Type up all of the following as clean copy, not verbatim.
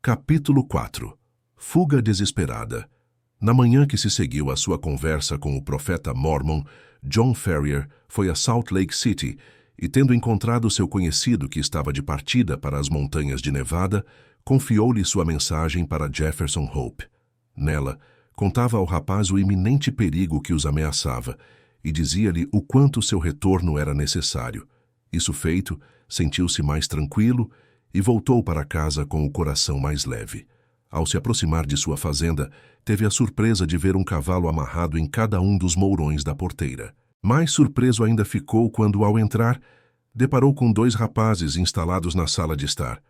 Capítulo 4. Fuga desesperada. Na manhã que se seguiu à sua conversa com o profeta Mormon, John Ferrier foi a Salt Lake City e, tendo encontrado seu conhecido que estava de partida para as montanhas de Nevada, confiou-lhe sua mensagem para Jefferson Hope. Nela, contava ao rapaz o iminente perigo que os ameaçava e dizia-lhe o quanto seu retorno era necessário. Isso feito, sentiu-se mais tranquilo e voltou para casa com o coração mais leve. Ao se aproximar de sua fazenda, teve a surpresa de ver um cavalo amarrado em cada um dos mourões da porteira. Mais surpreso ainda ficou quando, ao entrar, deparou com dois rapazes instalados na sala de estar.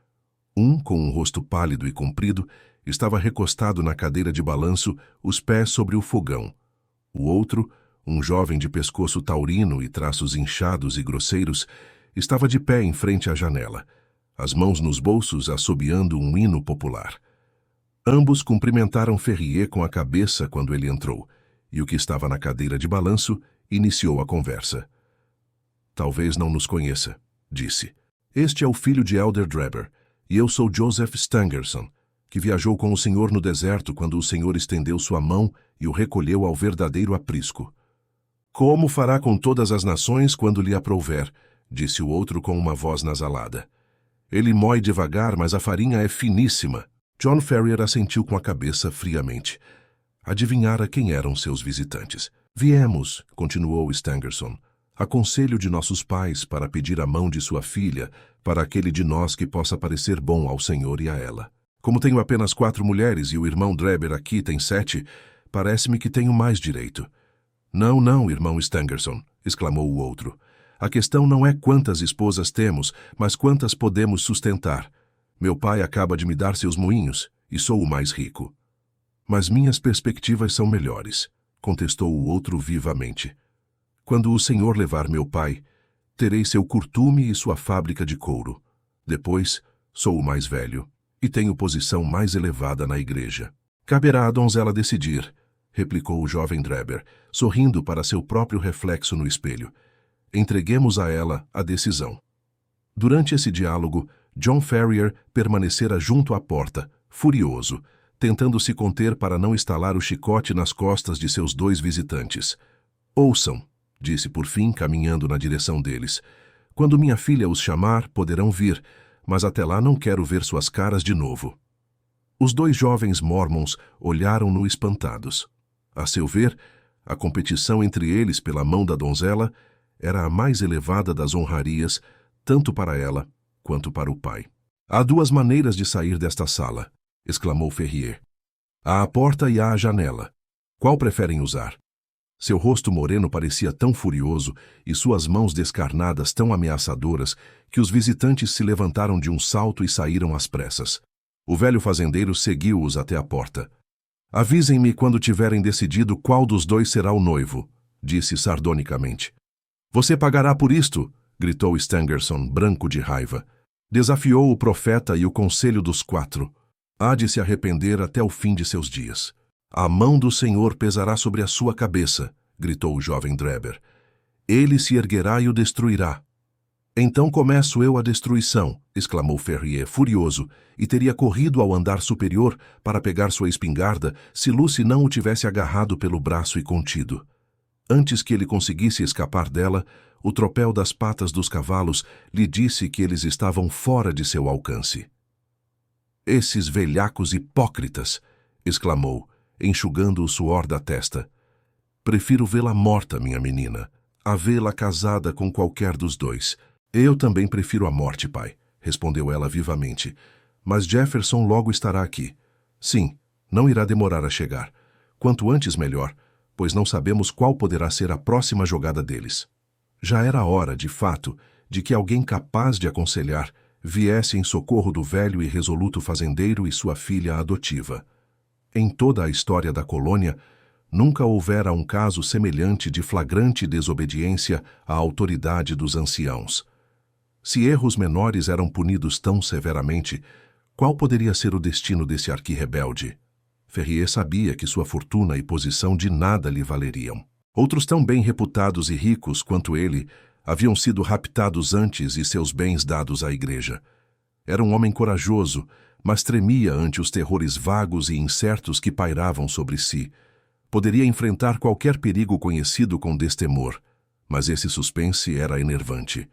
Um, com um rosto pálido e comprido, estava recostado na cadeira de balanço, os pés sobre o fogão. O outro, um jovem de pescoço taurino e traços inchados e grosseiros, estava de pé em frente à janela, as mãos nos bolsos assobiando um hino popular. Ambos cumprimentaram Ferrier com a cabeça quando ele entrou, e o que estava na cadeira de balanço iniciou a conversa. "Talvez não nos conheça", disse. "Este é o filho de Elder Drebber, e eu sou Joseph Stangerson, que viajou com o senhor no deserto quando o senhor estendeu sua mão e o recolheu ao verdadeiro aprisco." "Como fará com todas as nações quando lhe aprouver", disse o outro com uma voz nasalada. "Ele mói devagar, mas a farinha é finíssima." John Ferrier assentiu com a cabeça friamente. Adivinhara quem eram seus visitantes. "Viemos", continuou Stangerson, "a conselho de nossos pais para pedir a mão de sua filha para aquele de nós que possa parecer bom ao senhor e a ela. Como tenho apenas 4 mulheres e o irmão Drebber aqui tem 7, parece-me que tenho mais direito." "Não, não, irmão Stangerson", exclamou o outro. "A questão não é quantas esposas temos, mas quantas podemos sustentar. Meu pai acaba de me dar seus moinhos, e sou o mais rico." "Mas minhas perspectivas são melhores", contestou o outro vivamente. "Quando o senhor levar meu pai, terei seu curtume e sua fábrica de couro. Depois, sou o mais velho, e tenho posição mais elevada na igreja." "Caberá à donzela decidir", replicou o jovem Drebber, sorrindo para seu próprio reflexo no espelho. "Entreguemos a ela a decisão." Durante esse diálogo, John Ferrier permanecera junto à porta, furioso, tentando se conter para não estalar o chicote nas costas de seus 2 visitantes. "Ouçam", disse por fim, caminhando na direção deles. "Quando minha filha os chamar, poderão vir, mas até lá não quero ver suas caras de novo." Os 2 jovens mormons olharam-no espantados. A seu ver, a competição entre eles pela mão da donzela era a mais elevada das honrarias, tanto para ela quanto para o pai. "Há 2 maneiras de sair desta sala", exclamou Ferrier. "Há a porta e há a janela. Qual preferem usar?" Seu rosto moreno parecia tão furioso e suas mãos descarnadas tão ameaçadoras que os visitantes se levantaram de um salto e saíram às pressas. O velho fazendeiro seguiu-os até a porta. "Avisem-me quando tiverem decidido qual dos 2 será o noivo", disse sardonicamente. "Você pagará por isto", gritou Stangerson, branco de raiva. Desafiou o profeta e o conselho dos 4. "Há de se arrepender até o fim de seus dias. A mão do Senhor pesará sobre a sua cabeça", gritou o jovem Drebber. "Ele se erguerá e o destruirá." "Então começo eu a destruição", exclamou Ferrier, furioso, e teria corrido ao andar superior para pegar sua espingarda se Lucy não o tivesse agarrado pelo braço e contido. Antes que ele conseguisse escapar dela, o tropel das patas dos cavalos lhe disse que eles estavam fora de seu alcance. "Esses velhacos hipócritas!" exclamou, enxugando o suor da testa. "Prefiro vê-la morta, minha menina, a vê-la casada com qualquer dos 2. "Eu também prefiro a morte, pai", respondeu ela vivamente. "Mas Jefferson logo estará aqui. Sim, não irá demorar a chegar. Quanto antes melhor, pois não sabemos qual poderá ser a próxima jogada deles." Já era hora, de fato, de que alguém capaz de aconselhar viesse em socorro do velho e resoluto fazendeiro e sua filha adotiva. Em toda a história da colônia, nunca houvera um caso semelhante de flagrante desobediência à autoridade dos anciãos. Se erros menores eram punidos tão severamente, qual poderia ser o destino desse arqui-rebelde? Ferrier sabia que sua fortuna e posição de nada lhe valeriam. Outros tão bem reputados e ricos quanto ele haviam sido raptados antes e seus bens dados à igreja. Era um homem corajoso, mas tremia ante os terrores vagos e incertos que pairavam sobre si. Poderia enfrentar qualquer perigo conhecido com destemor, mas esse suspense era enervante.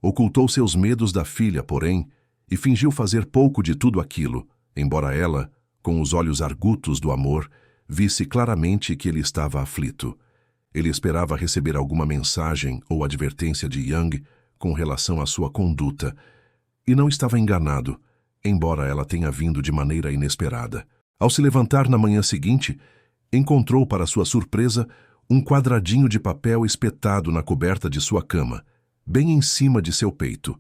Ocultou seus medos da filha, porém, e fingiu fazer pouco de tudo aquilo, embora ela, com os olhos argutos do amor, visse claramente que ele estava aflito. Ele esperava receber alguma mensagem ou advertência de Young com relação à sua conduta, e não estava enganado, embora ela tenha vindo de maneira inesperada. Ao se levantar na manhã seguinte, encontrou, para sua surpresa, um quadradinho de papel espetado na coberta de sua cama, bem em cima de seu peito.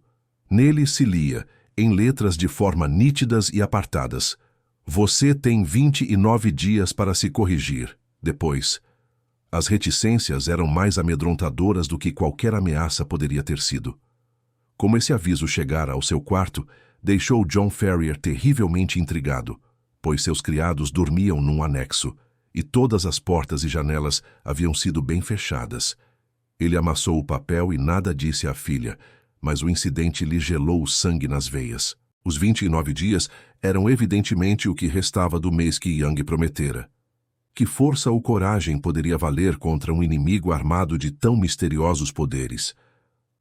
Nele se lia, em letras de forma nítidas e apartadas: "Você tem 29 dias para se corrigir. Depois." As reticências eram mais amedrontadoras do que qualquer ameaça poderia ter sido. Como esse aviso chegara ao seu quarto, deixou John Ferrier terrivelmente intrigado, pois seus criados dormiam num anexo, e todas as portas e janelas haviam sido bem fechadas. Ele amassou o papel e nada disse à filha, mas o incidente lhe gelou o sangue nas veias. Os 29 dias eram evidentemente o que restava do mês que Young prometera. Que força ou coragem poderia valer contra um inimigo armado de tão misteriosos poderes?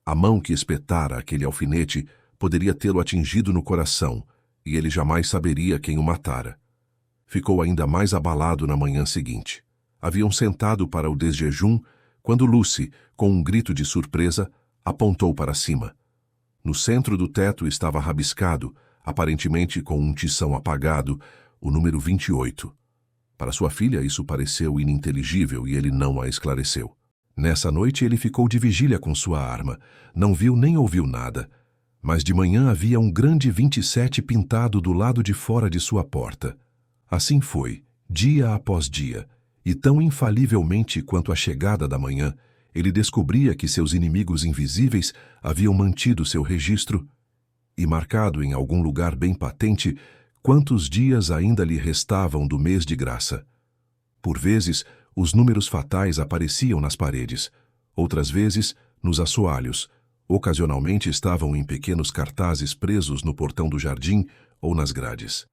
A mão que espetara aquele alfinete poderia tê-lo atingido no coração, e ele jamais saberia quem o matara. Ficou ainda mais abalado na manhã seguinte. Haviam sentado para o desjejum quando Lucy, com um grito de surpresa, apontou para cima. No centro do teto estava rabiscado, aparentemente com um tição apagado, o número 28. Para sua filha isso pareceu ininteligível e ele não a esclareceu. Nessa noite ele ficou de vigília com sua arma, não viu nem ouviu nada, mas de manhã havia um grande 27 pintado do lado de fora de sua porta. Assim foi, dia após dia, e tão infalivelmente quanto a chegada da manhã, ele descobria que seus inimigos invisíveis haviam mantido seu registro e marcado em algum lugar bem patente quantos dias ainda lhe restavam do mês de graça. Por vezes, os números fatais apareciam nas paredes, outras vezes, nos assoalhos. Ocasionalmente estavam em pequenos cartazes presos no portão do jardim ou nas grades.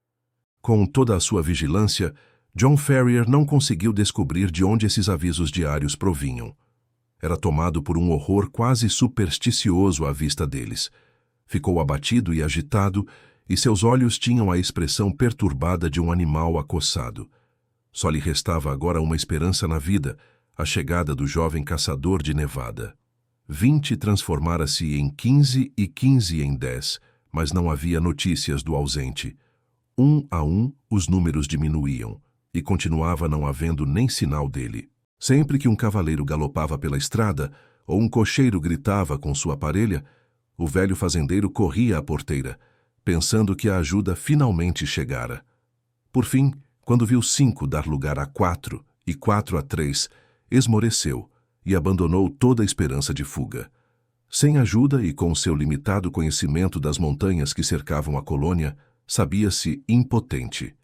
Com toda a sua vigilância, John Ferrier não conseguiu descobrir de onde esses avisos diários provinham. Era tomado por um horror quase supersticioso à vista deles. Ficou abatido e agitado, e seus olhos tinham a expressão perturbada de um animal acossado. Só lhe restava agora uma esperança na vida, a chegada do jovem caçador de Nevada. 20 transformara-se em 15 e 15 em 10, mas não havia notícias do ausente. Um a um, os números diminuíam, e continuava não havendo nem sinal dele. Sempre que um cavaleiro galopava pela estrada, ou um cocheiro gritava com sua parelha, o velho fazendeiro corria à porteira, pensando que a ajuda finalmente chegara. Por fim, quando viu 5 dar lugar a 4 e 4 a 3, esmoreceu e abandonou toda a esperança de fuga. Sem ajuda e com seu limitado conhecimento das montanhas que cercavam a colônia, sabia-se impotente.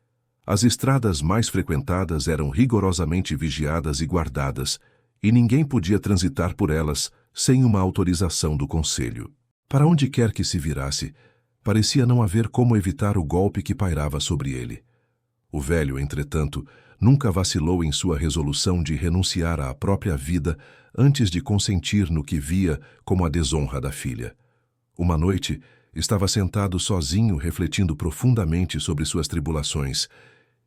As estradas mais frequentadas eram rigorosamente vigiadas e guardadas, e ninguém podia transitar por elas sem uma autorização do conselho. Para onde quer que se virasse, parecia não haver como evitar o golpe que pairava sobre ele. O velho, entretanto, nunca vacilou em sua resolução de renunciar à própria vida antes de consentir no que via como a desonra da filha. Uma noite, estava sentado sozinho refletindo profundamente sobre suas tribulações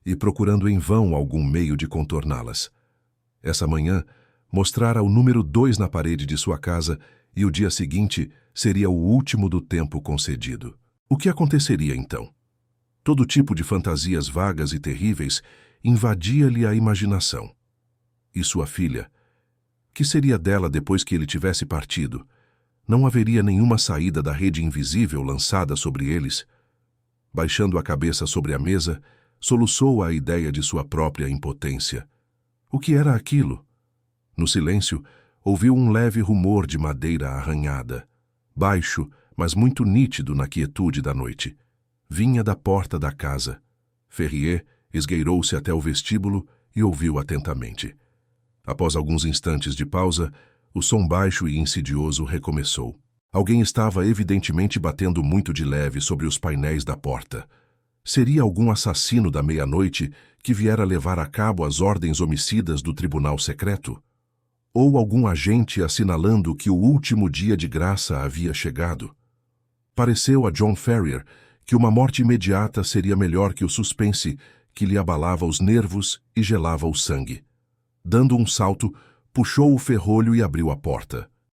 e procurando em vão algum meio de contorná-las. Essa manhã, mostrara o número 2 na parede de sua casa e o dia seguinte seria o último do tempo concedido. O que aconteceria então? Todo tipo de fantasias vagas e terríveis invadia-lhe a imaginação. E sua filha? Que seria dela depois que ele tivesse partido? Não haveria nenhuma saída da rede invisível lançada sobre eles? Baixando a cabeça sobre a mesa, soluçou a ideia de sua própria impotência. O que era aquilo? No silêncio, ouviu um leve rumor de madeira arranhada, baixo, mas muito nítido na quietude da noite. Vinha da porta da casa. Ferrier esgueirou-se até o vestíbulo e ouviu atentamente. Após alguns instantes de pausa, o som baixo e insidioso recomeçou. Alguém estava evidentemente batendo muito de leve sobre os painéis da porta. Seria algum assassino da meia-noite que viera levar a cabo as ordens homicidas do tribunal secreto? Ou algum agente assinalando que o último dia de graça havia chegado? Pareceu a John Ferrier que uma morte imediata seria melhor que o suspense que lhe abalava os nervos e gelava o sangue. Dando um salto, puxou o ferrolho e abriu a porta.